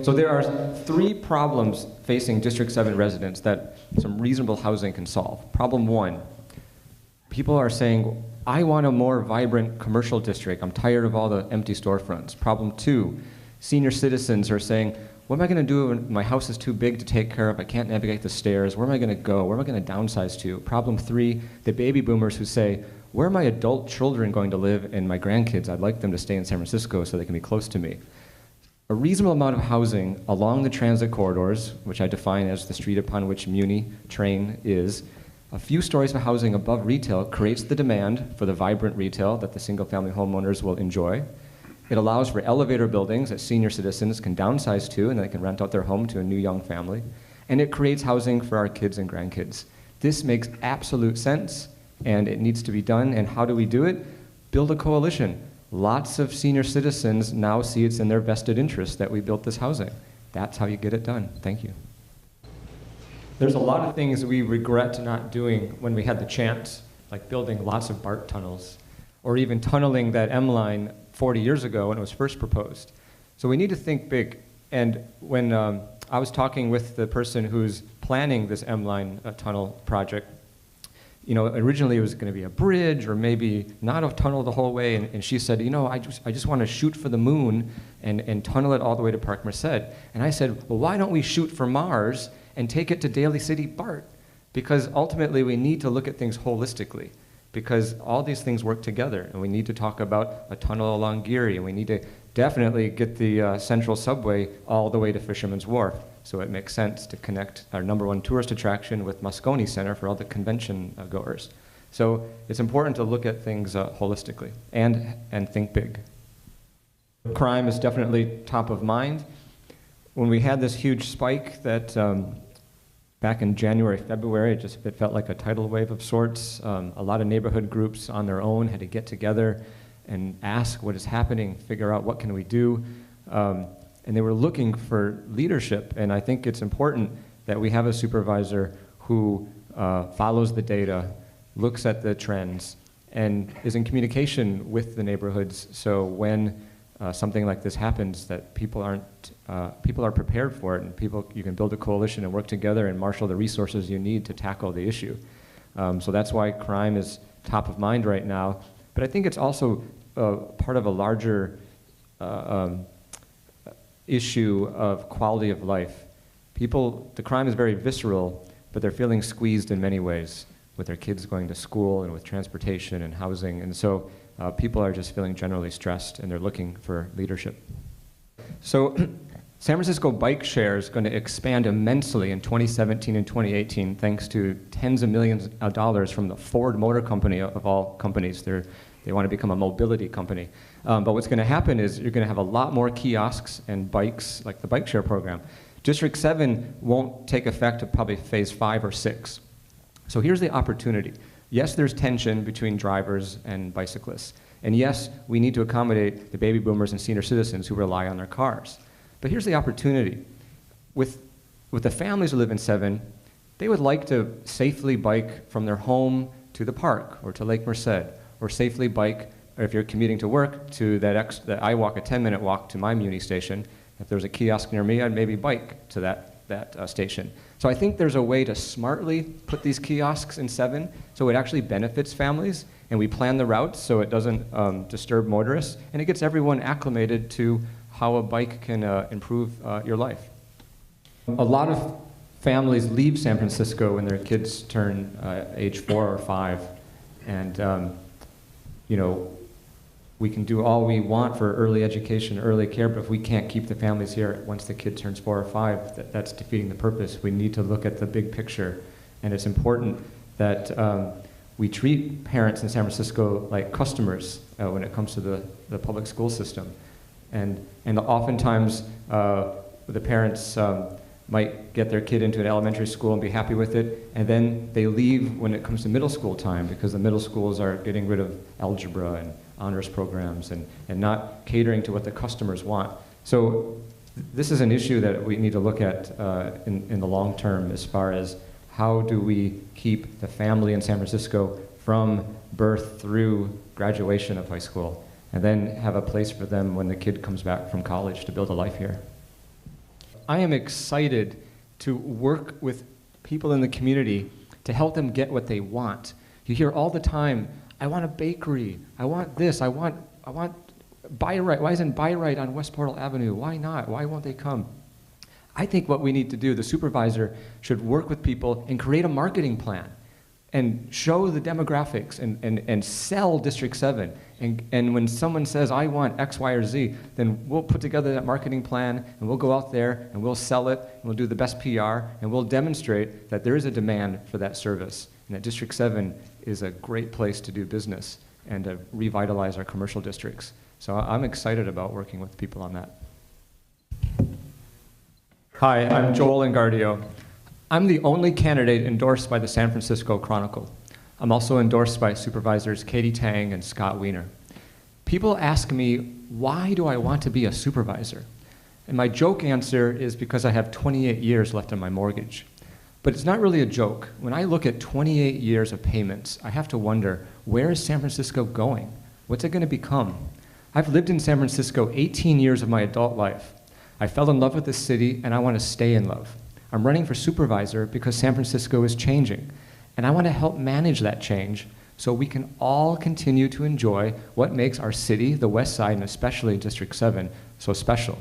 So there are three problems facing District 7 residents that some reasonable housing can solve. Problem one, people are saying, I want a more vibrant commercial district. I'm tired of all the empty storefronts. Problem two, senior citizens are saying, what am I going to do when my house is too big to take care of? I can't navigate the stairs. Where am I going to go? Where am I going to downsize to? Problem three, the baby boomers who say, where are my adult children going to live and my grandkids? I'd like them to stay in San Francisco so they can be close to me. A reasonable amount of housing along the transit corridors, which I define as the street upon which Muni train is, a few stories of housing above retail creates the demand for the vibrant retail that the single-family homeowners will enjoy. It allows for elevator buildings that senior citizens can downsize to and they can rent out their home to a new young family. And it creates housing for our kids and grandkids. This makes absolute sense, and it needs to be done. And how do we do it? Build a coalition. Lots of senior citizens now see it's in their vested interest that we built this housing. That's how you get it done. Thank you. There's a lot of things we regret not doing when we had the chance, like building lots of BART tunnels, or even tunneling that M line 40 years ago when it was first proposed. So we need to think big. And when I was talking with the person who's planning this M line tunnel project, you know, originally it was going to be a bridge or maybe not a tunnel the whole way, and she said, you know, I just want to shoot for the moon and tunnel it all the way to Park Merced. And I said, well, why don't we shoot for Mars and take it to Daly City BART? Because ultimately we need to look at things holistically, because all these things work together, and we need to talk about a tunnel along Geary, and we need to definitely get the Central Subway all the way to Fisherman's Wharf. So it makes sense to connect our #1 tourist attraction with Moscone Center for all the convention goers. So it's important to look at things holistically and think big. Crime is definitely top of mind. When we had this huge spike that back in January, February, it felt like a tidal wave of sorts. A lot of neighborhood groups on their own had to get together and ask what is happening, figure out what can we do. And they were looking for leadership, and I think it's important that we have a supervisor who follows the data, looks at the trends, and is in communication with the neighborhoods, so when something like this happens, that people are prepared for it, and you can build a coalition and work together and marshal the resources you need to tackle the issue. So that's why crime is top of mind right now, but I think it's also part of a larger issue of quality of life. The crime is very visceral, but they're feeling squeezed in many ways with their kids going to school and with transportation and housing, and so people are just feeling generally stressed and they're looking for leadership. So San Francisco bike share is going to expand immensely in 2017 and 2018 thanks to tens of millions of dollars from the Ford Motor Company of all companies. They want to become a mobility company. But what's going to happen is you're going to have a lot more kiosks and bikes, like the bike share program. District 7 won't take effect until probably phase 5 or 6. So here's the opportunity. Yes, there's tension between drivers and bicyclists. And yes, we need to accommodate the baby boomers and senior citizens who rely on their cars. But here's the opportunity. With the families who live in 7, they would like to safely bike from their home to the park or to Lake Merced, or safely bike, or if you're commuting to work, to that I walk a 10-minute walk to my Muni station. If there's a kiosk near me, I'd maybe bike to that station. So I think there's a way to smartly put these kiosks in 7 so it actually benefits families, and we plan the routes so it doesn't disturb motorists, and it gets everyone acclimated to how a bike can improve your life. A lot of families leave San Francisco when their kids turn age 4 or 5, and you know, we can do all we want for early education, early care, but if we can't keep the families here once the kid turns 4 or 5, that's defeating the purpose. We need to look at the big picture, and it's important that we treat parents in San Francisco like customers when it comes to the public school system. And oftentimes, the parents might get their kid into an elementary school and be happy with it, and then they leave when it comes to middle school time because the middle schools are getting rid of algebra and honors programs and not catering to what the customers want. So this is an issue that we need to look at in the long term as far as how do we keep the family in San Francisco from birth through graduation of high school, and then have a place for them when the kid comes back from college to build a life here. I am excited to work with people in the community to help them get what they want. You hear all the time, I want a bakery, I want this, I want buy right. Why isn't buy right on West Portal Avenue? Why not? Why won't they come? I think what we need to do, the supervisor should work with people and create a marketing plan and show the demographics and sell District 7. And when someone says, I want X, Y, or Z, then we'll put together that marketing plan and we'll go out there and we'll sell it and we'll do the best PR and we'll demonstrate that there is a demand for that service and that District 7 is a great place to do business and to revitalize our commercial districts. So I'm excited about working with people on that. Hi, I'm Joel Engardio. I'm the only candidate endorsed by the San Francisco Chronicle. I'm also endorsed by Supervisors Katie Tang and Scott Wiener. People ask me, why do I want to be a supervisor? And my joke answer is because I have 28 years left on my mortgage. But it's not really a joke. When I look at 28 years of payments, I have to wonder, where is San Francisco going? What's it going to become? I've lived in San Francisco 18 years of my adult life. I fell in love with the city, and I want to stay in love. I'm running for supervisor because San Francisco is changing, and I want to help manage that change so we can all continue to enjoy what makes our city, the West Side, and especially District 7, so special.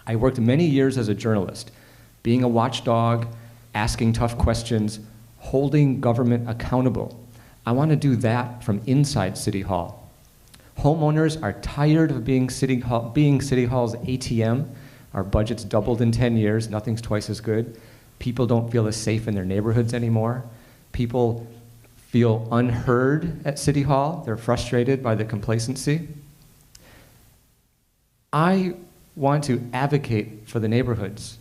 I worked many years as a journalist, being a watchdog, asking tough questions, holding government accountable. I want to do that from inside City Hall. Homeowners are tired of being City Hall's ATM. Our budget's doubled in 10 years, nothing's twice as good. People don't feel as safe in their neighborhoods anymore. People feel unheard at City Hall. They're frustrated by the complacency. I want to advocate for the neighborhoods.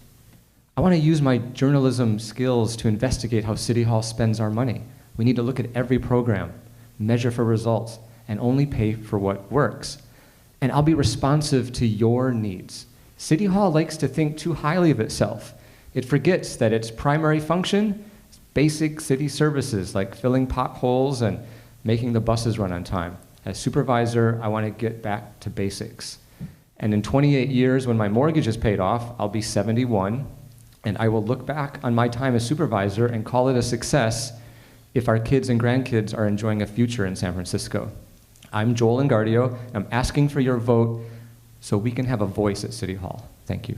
I want to use my journalism skills to investigate how City Hall spends our money. We need to look at every program, measure for results, and only pay for what works. And I'll be responsive to your needs. City Hall likes to think too highly of itself. It forgets that its primary function is basic city services like filling potholes and making the buses run on time. As supervisor, I want to get back to basics. And in 28 years, when my mortgage is paid off, I'll be 71, and I will look back on my time as supervisor and call it a success if our kids and grandkids are enjoying a future in San Francisco. I'm Joel Engardio. I'm asking for your vote so we can have a voice at City Hall. Thank you.